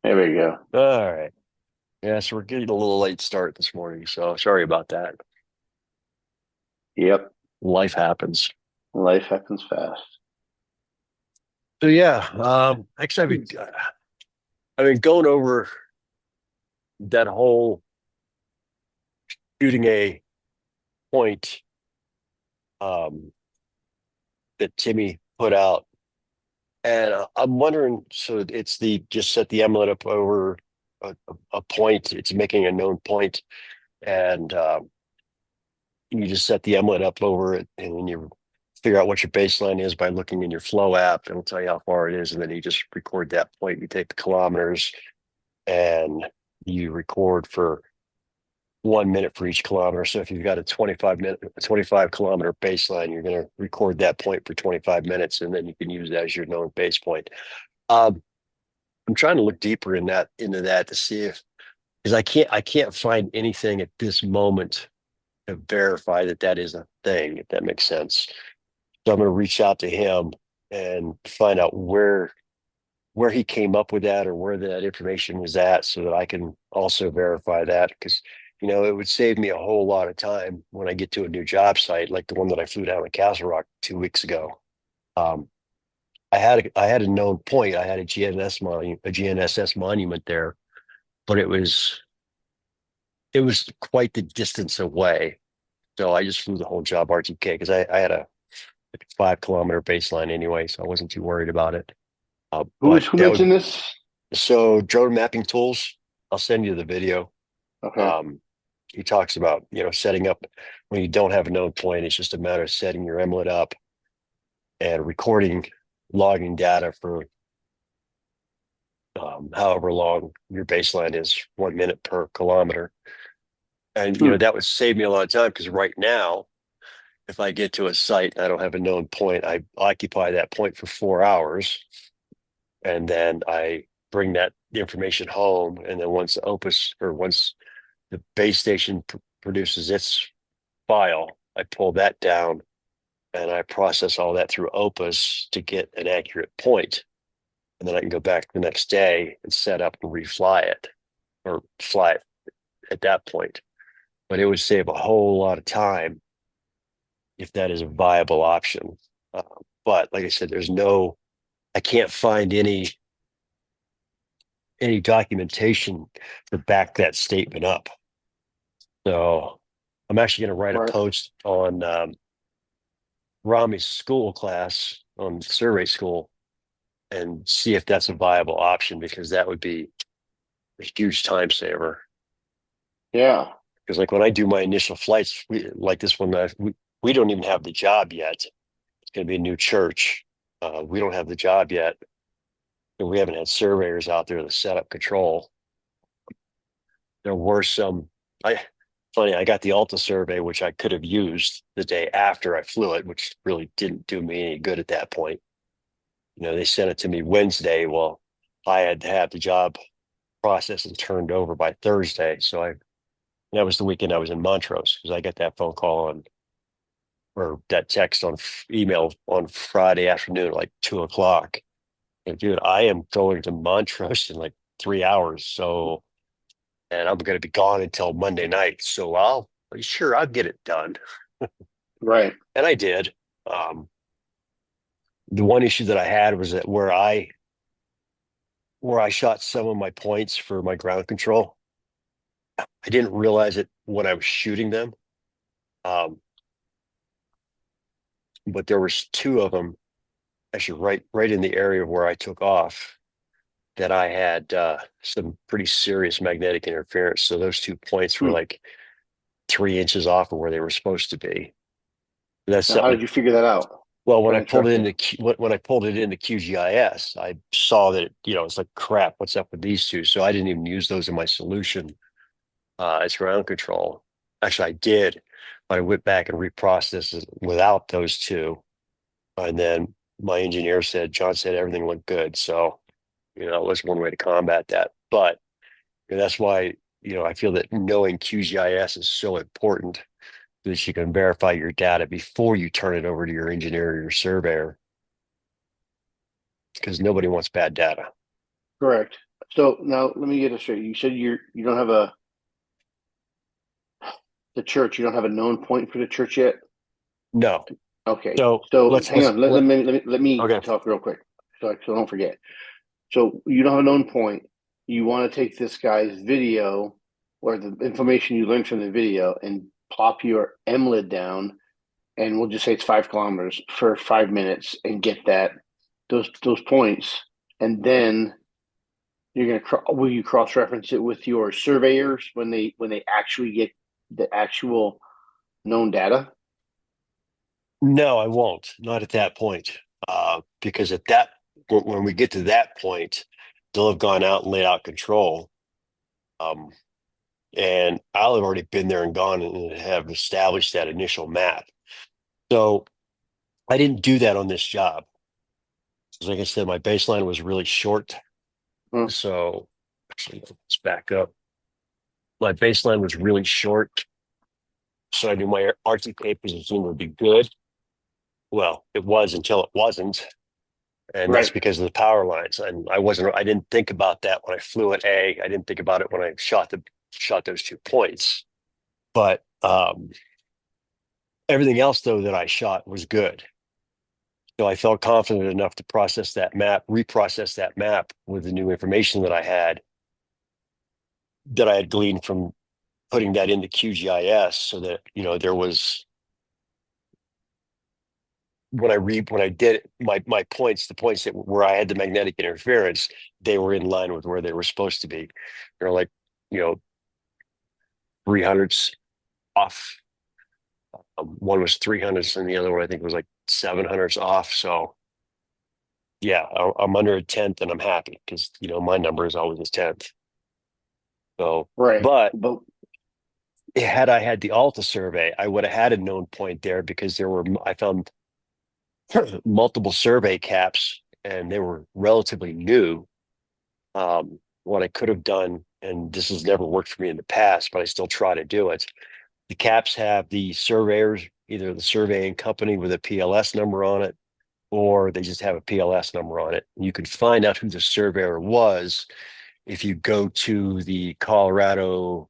There we go. All right. Yeah, so we're getting a little late start this morning, so sorry about that. Yep. Life happens. Life happens fast. So yeah, actually, I've been going over that whole shooting a point um, that Timmy put out, and I'm wondering. So it's the just set the Emlid up over a point. It's making a known point, and you just set the Emlid up over it, and then you figure out what your baseline is by looking in your flow app. It'll tell you how far it is, and then you just record that point. You take the kilometers and you record for 1 minute for each kilometer. So if you've got a 25 kilometer baseline, you're going to record that point for 25 minutes, and then you can use that as your known base point. Um, I'm trying to look deeper into that to see if because I can't find anything at this moment to verify that that is a thing, if that makes sense. So I'm going to reach out to him and find out where he came up with that or where that information was at so that I can also verify that because it would save me a whole lot of time when I get to a new job site like the one that I flew down to Castle Rock 2 weeks ago. Um, I had a known point. I had a GNSS monument there, but it was quite the distance away. So I just flew the whole job RTK because I had like a 5 kilometer baseline anyway, so I wasn't too worried about it. But Who that would mentioned this? so drone mapping tools. I'll send you the video. Okay. Um, he talks about setting up when you don't have a known point. It's just a matter of setting your Emlid up and recording, logging data for however long your baseline is, 1 minute per kilometer. And Hmm. that would save me a lot of time because right now, if I get to a site and I don't have a known point, I occupy that point for 4 hours, and then I bring that information home. And then once the base station produces its file, I pull that down and I process all that through Opus to get an accurate point. And then I can go back the next day and set up and refly it or fly it at that point. But it would save a whole lot of time if that is a viable option. Uh, but like I said, I can't find any documentation to back that statement up. So I'm actually going to write a Right. post on Rami's school class on survey school and see if that's a viable option because that would be a huge time saver. Yeah. Because like when I do my initial flights, like this one, we don't even have the job yet. It's going to be a new church. We don't have the job yet, and we haven't had surveyors out there to set up control. There were some. I funny. I got the Alta survey, which I could have used the day after I flew it, which really didn't do me any good at that point. They sent it to me Wednesday. Well, I had to have the job processed and turned over by Thursday. So that was the weekend I was in Montrose because I got that phone call on or that text on email on Friday afternoon, like 2 o'clock. And dude, I am going to Montrose in like 3 hours. So, and I'm going to be gone until Monday night. So I'll get it done. Right. And I did. Um, the one issue that I had was that where I shot some of my points for my ground control, I didn't realize it when I was shooting them. Um, but there was two of them actually right in the area where I took off that I had some pretty serious magnetic interference. So those 2 points were Hmm. like 3 inches off of where they were supposed to be. That's Now, how something did you figure that out? well, when Quite I pulled it interesting. into when I pulled it into QGIS, I saw that it's like crap. What's up with these two? So I didn't even use those in my solution as ground control. Actually, I did, but I went back and reprocessed it without those two. And then my engineer said, John said everything looked good. So, it was one way to combat that. But that's why, I feel that knowing QGIS is so important that you can verify your data before you turn it over to your engineer or your surveyor because nobody wants bad data. Correct. So now let me get this straight. You said you don't have the church. You don't have a known point for the church yet. No. Okay. So So hang on. Let me okay. talk real quick, so I don't forget. So you don't have a known point. You want to take this guy's video or the information you learned from the video and plop your Emlid down, and we'll just say it's 5 kilometers for 5 minutes and get those points, and then will you cross reference it with your surveyors when they actually get the actual known data? No, I won't. Not at that point. Because when we get to that point, they'll have gone out and laid out control. Um, and I'll have already been there and gone and have established that initial map. So I didn't do that on this job. Like I said, my baseline was really short. Huh. So actually, let's back up. My baseline was really short. So I knew my RTK position would be good. Well, it was until it wasn't. And that's Right. because of the power lines. And I didn't think about that when I flew at A. I didn't think about it when I shot those 2 points. But everything else though that I shot was good. So I felt confident enough to reprocess that map with the new information that I had gleaned from putting that into QGIS so that, there was when I did my points, the points where I had the magnetic interference, they were in line with where they were supposed to be. They're like, you know, 300s off. One was 300s and the other one I think was like 700s off. So yeah, I'm under a tenth and I'm happy because my number is always a tenth. So, Right. but But had I had the Alta survey, I would have had a known point there because I found multiple survey caps and they were relatively new. What I could have done, and this has never worked for me in the past, but I still try to do it. The caps have the surveyors, either the surveying company with a PLS number on it, or they just have a PLS number on it. You can find out who the surveyor was if you go to the Colorado,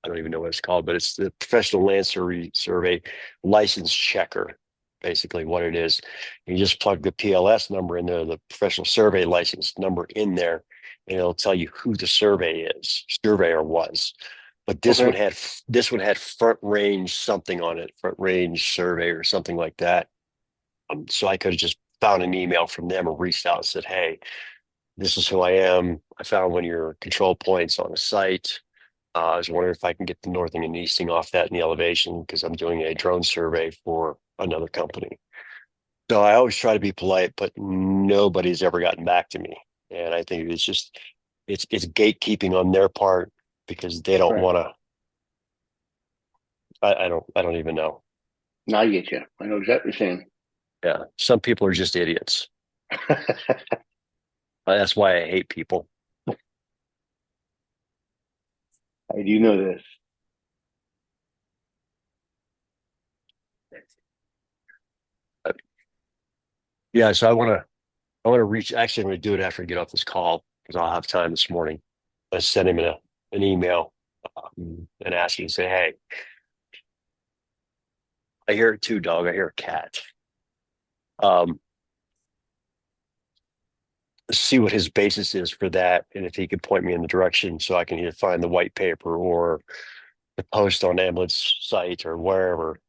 I don't even know what it's called, but it's the Professional Land Survey License Checker, basically what it is. You just plug the PLS number in there, the Professional Survey License number in there, and it'll tell you who the surveyor was. But okay. this one had front range something on it, front range survey or something like that. So I could have just found an email from them or reached out and said, "Hey, this is who I am. I found one of your control points on a site. I was wondering if I can get the northing and easting off that in the elevation because I'm doing a drone survey for another company." So I always try to be polite, but nobody's ever gotten back to me. And I think it's gatekeeping on their part because they don't Right. want to. I don't even know. Now I get you. I know exactly what you're saying. Yeah, some people are just idiots. That's why I hate people. I do know this. Yeah, so I want to reach. Actually, I'm going to do it after I get off this call because I'll have time this morning. I send him an email and ask him, say, "Hey, I hear it too, dog. I hear a cat." Um, see what his basis is for that, and if he could point me in the direction so I can either find the white paper or the post on Emlid's site or wherever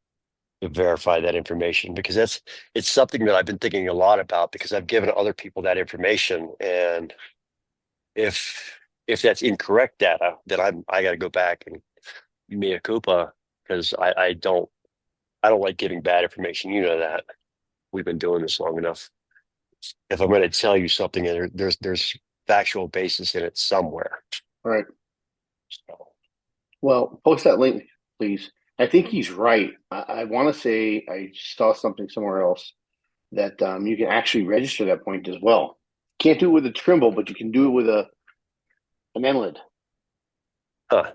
to verify that information because it's something that I've been thinking a lot about because I've given other people that information, and if that's incorrect data, then I got to go back and mea culpa because I don't like giving bad information. You know that we've been doing this long enough. If I'm going to tell you something, there's factual basis in it somewhere. Right. So, Well, post that link, please. I think he's right. I want to say I saw something somewhere else that you can actually register that point as well. Can't do it with a Trimble, but you can do it with an Emlid. huh,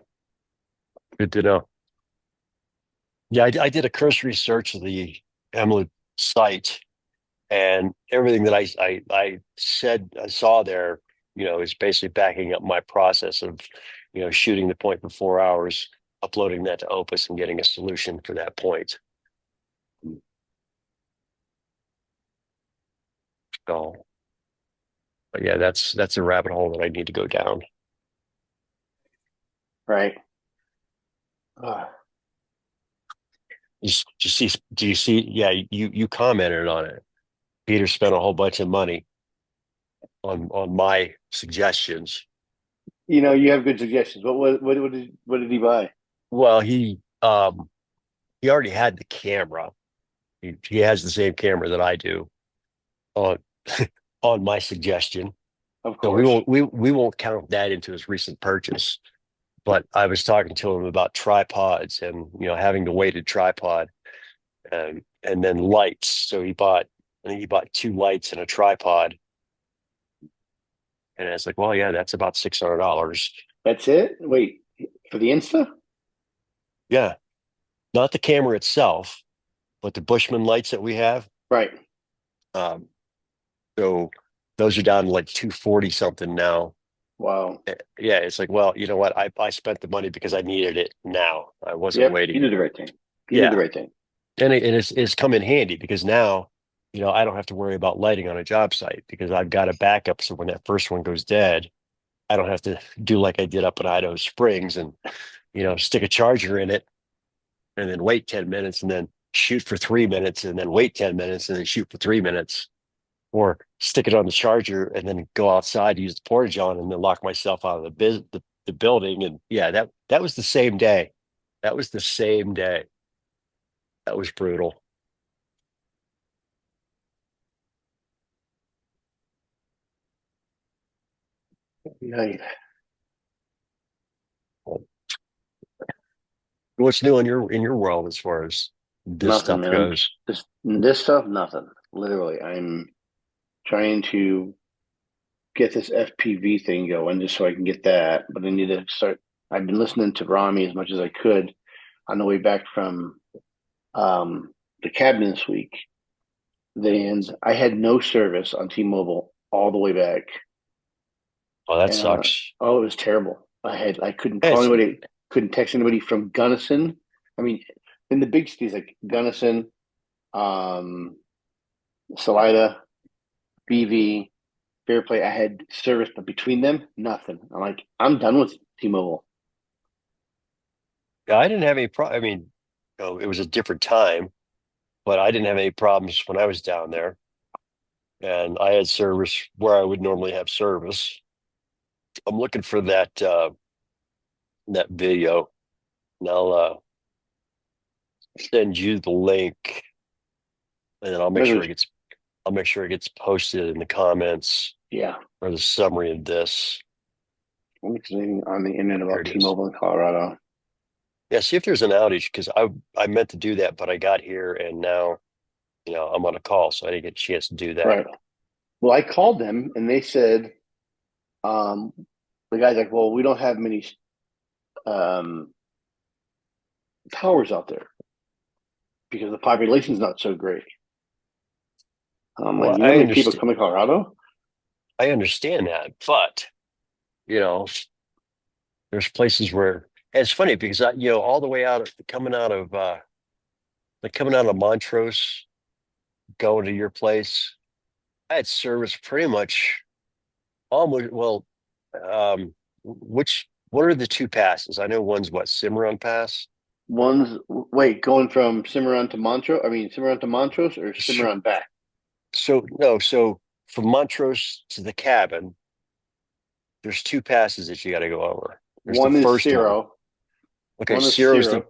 good to know. Yeah, I did a cursory search of the Emlid site, and everything that I said I saw there is basically backing up my process of, shooting the point for 4 hours, uploading that to Opus and getting a solution for that point. So, but yeah, that's a rabbit hole that I need to go down. Right. Uh, Do you see? Yeah, you commented on it. Peter spent a whole bunch of money on my suggestions. you have good suggestions. What did he buy? Well, he already had the camera. He has the same camera that I do on on my suggestion. Of So we course. won't we won't count that into his recent purchase. But I was talking to him about tripods and having the weighted tripod and then lights. So I think he bought two lights and a tripod. And I was like, well, yeah, that's about $600. That's it? Wait, for the Insta? Yeah, not the camera itself, but the Bushman lights that we have. Right. Um, so those are down to like 240 something now. Wow. Yeah, it's like, well, you know what? I spent the money because I needed it now. I wasn't Yep, you waiting. did the right thing. You did the Yeah, right thing. and it's come in handy because now, I don't have to worry about lighting on a job site because I've got a backup. So when that first one goes dead, I don't have to do like I did up in Idaho Springs and stick a charger in it and then wait 10 minutes and then shoot for 3 minutes and then wait 10 minutes and then shoot for 3 minutes, or stick it on the charger and then go outside, use the porta john, and then lock myself out of the building. And yeah, that was the same day. That was the same day. That was brutal. Yeah, What's new in your world as far as this nothing, stuff man. I'm goes? just this stuff, nothing. Literally, I'm trying to get this FPV thing going just so I can get that. But I need to start. I've been listening to Rami as much as I could on the way back from um, the cabin this week. And I had no service on T-Mobile all the way back, Oh, that and sucks. oh, it was terrible. I couldn't call It's anybody, couldn't text anybody from Gunnison. I mean, in the big cities like Gunnison, um, Salida, BV, Fairplay, I had service, but between them, nothing. I'm like, I'm done with T-Mobile. I didn't have any problem. I mean, it was a different time, but I didn't have any problems when I was down there, and I had service where I would normally have service. I'm looking for that video, and send you the link, and then I'll make sure it gets posted in the comments Yeah, or the summary of this. I'm listening on the internet Here about it is. T-Mobile in Colorado. Yeah, see if there's an outage because I meant to do that, but I got here and now I'm on a call, so I didn't get a chance to do that. Right. Well, I called them and they said, um, the guy's like, well, we don't have many um, towers out there because the population's not so great. I'm like, Well, you know how many people come to Colorado? I understand that, but you know, there's places where and it's funny because all the way out of coming out of Montrose, going to your place, I had service pretty much almost what are the two passes? I know one's what, Cimarron Pass? Wait, going from Cimarron to Montrose? I mean, Cimarron to Montrose or So, Cimarron back? so no, so from Montrose to the cabin, there's two passes that you got to go over. There's the One is first one. Zero. Okay, One is Ciro's Zero.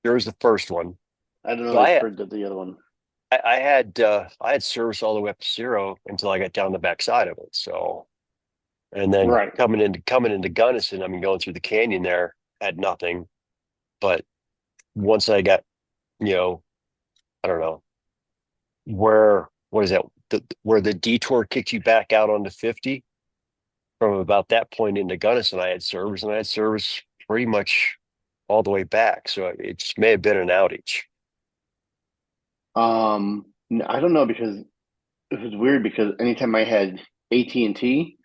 there's the first one. I don't So know for the other one. I had service all the way up to Ciro until I got down the backside of it. So and then Right. coming into Gunnison, I mean going through the canyon there, had nothing. But once I got, you know, I don't know where what is that where the detour kicked you back out onto 50 from about that point into Gunnison, I had service and I had service pretty much all the way back. So it just may have been an outage. I don't know because it was weird because anytime I had AT&T,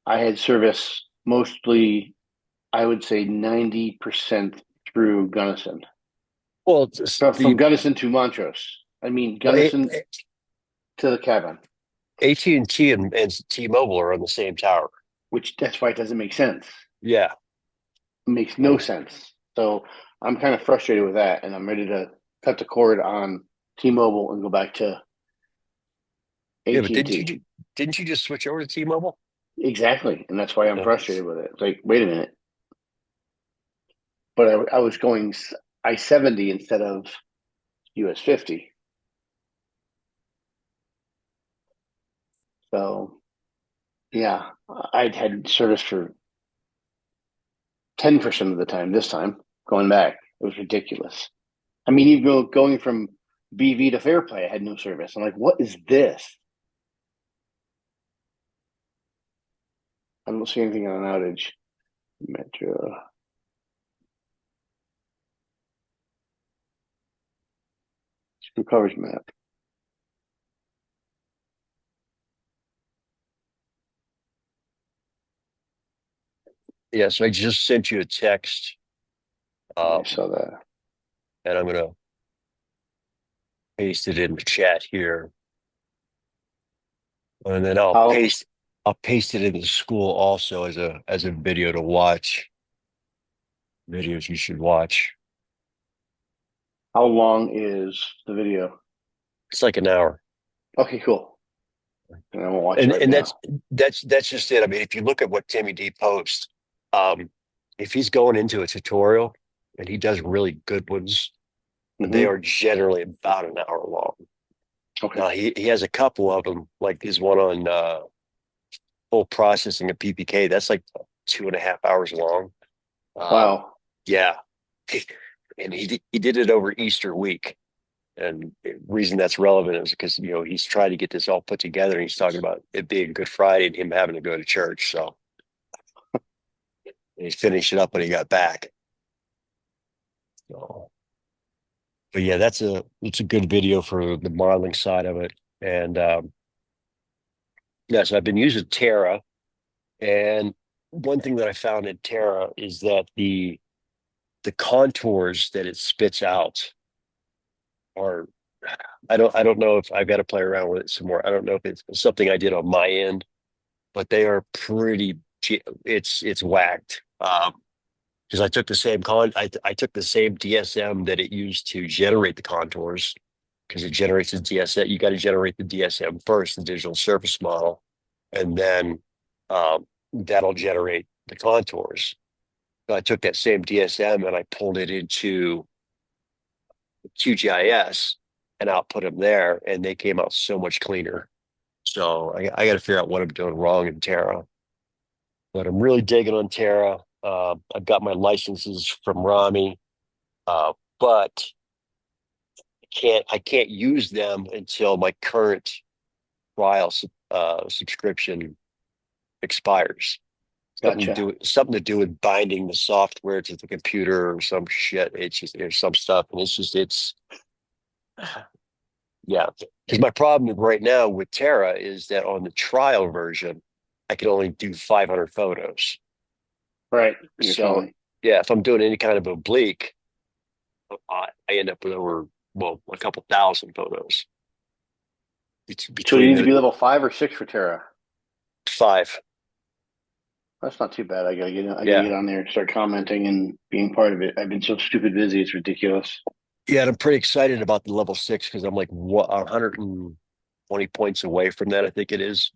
I had service mostly, I would say 90% through Gunnison. Well, it's From Gunnison to Montrose. I mean, Gunnison to the cabin, AT&T and T-Mobile are on the same tower. which that's why it doesn't make sense. Yeah. It makes no sense. So I'm kind of frustrated with that, and I'm ready to cut the cord on T-Mobile and go back to Yeah, but AT&T. didn't you just switch over to T-Mobile? Exactly, and that's why I'm Yeah. frustrated with it. It's like, wait a minute, but I was going I-70 instead of US 50. So yeah, I'd had service for 10% of the time this time going back. It was ridiculous. I mean, even going from BV to Fairplay, I had no service. I'm like, what is this? I don't see anything on an outage. Metro. Screw coverage map. Yeah, so I just sent you a text, Yeah, I um, saw that. and I'm gonna paste it in the chat here, and then How I'll paste it in the school also as a video to watch. Videos you should watch. how long is the video? It's like an hour. Okay, cool. And I won't watch it And right and now. that's just it. I mean, if you look at what Timmy D posts, um, if he's going into a tutorial and he does really good ones, they Hmm. are generally about an hour long. Okay. Now he has a couple of them, like his one on full processing of PPK. That's like 2.5 hours long. Um, Wow. yeah, and he did it over Easter week. And the reason that's relevant is because he's trying to get this all put together, and he's talking about it being Good Friday and him having to go to church. So he finished it up when he got back. So, but yeah, it's a good video for the modeling side of it. And yeah, so I've been using Terra, and one thing that I found in Terra is that the contours that it spits out are I don't know if I've got to play around with it some more. I don't know if it's something I did on my end, but they are pretty it's whacked. Because I took the same I took the same DSM that it used to generate the contours, because it generates the DSM. You got to generate the DSM first, the digital surface model, and then that'll generate the contours. So I took that same DSM and I pulled it into QGIS and output them there, and they came out so much cleaner. So I got to figure out what I'm doing wrong in Terra, but I'm really digging on Terra. I've got my licenses from Rami, but I can't use them until my current trial subscription expires. Gotcha. Something to do with binding the software to the computer or some shit. It's just there's some stuff, and it's yeah. Because my problem right now with Terra is that on the trial version, I can only do 500 photos. Right. You're So telling me. yeah, if I'm doing any kind of oblique, I end up with over a couple thousand photos. It's So you between need to the be level 5 or 6 for Terra. five. That's not too bad. I gotta Yeah. get on there and start commenting and being part of it. I've been so stupid busy, it's ridiculous. Yeah, and I'm pretty excited about the level 6 because I'm like 120 points away from that, I think it is.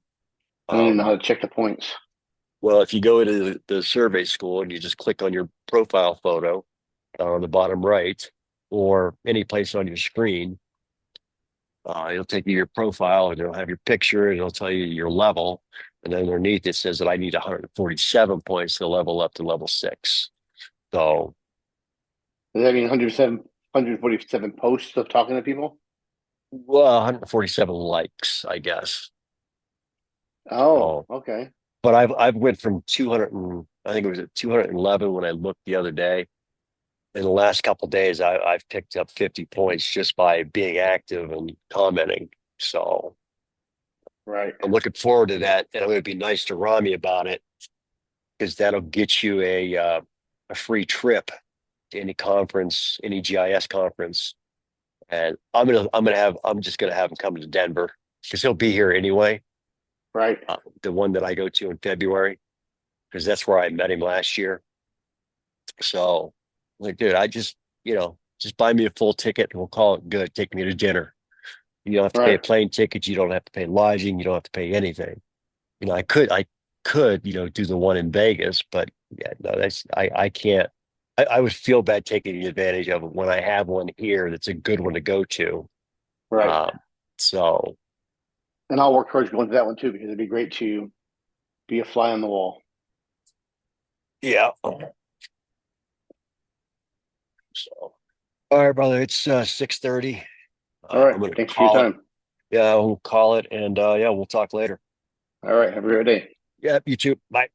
I don't even know Um, how to check the points. well, if you go into the survey school and you just click on your profile photo on the bottom right, or any place on your screen, it'll take you to your profile and it'll have your picture and it'll tell you your level. And then underneath it says that I need 147 points to level up to level 6. So, Does that mean 147 posts of talking to people? well, 147 likes, I guess. Oh, So, okay. but I've went from 200 and I think it was at 211 when I looked the other day. In the last couple of days, I've picked up 50 points just by being active and commenting. So Right. I'm looking forward to that, and I'm going to be nice to Rami about it because that'll get you a free trip to any conference, any GIS conference. And I'm just gonna have him come to Denver because he'll be here anyway. Right. The one that I go to in February, because that's where I met him last year. So, like, dude, just buy me a full ticket and we'll call it good. Take me to dinner. You don't have to pay a Right. plane ticket. You don't have to pay lodging. You don't have to pay anything. I could, do the one in Vegas, but yeah, no, I can't. I would feel bad taking advantage of it when I have one here that's a good one to go to. Right. Um, so And I'll work towards going to that one too because it'd be great to be a fly on the wall. yeah. So all right, brother. It's 6:30. All right. I'm gonna Thanks for your call it. time. Yeah, we'll call it, and yeah, we'll talk later. All right. Have a great day. Yeah, you too. Bye.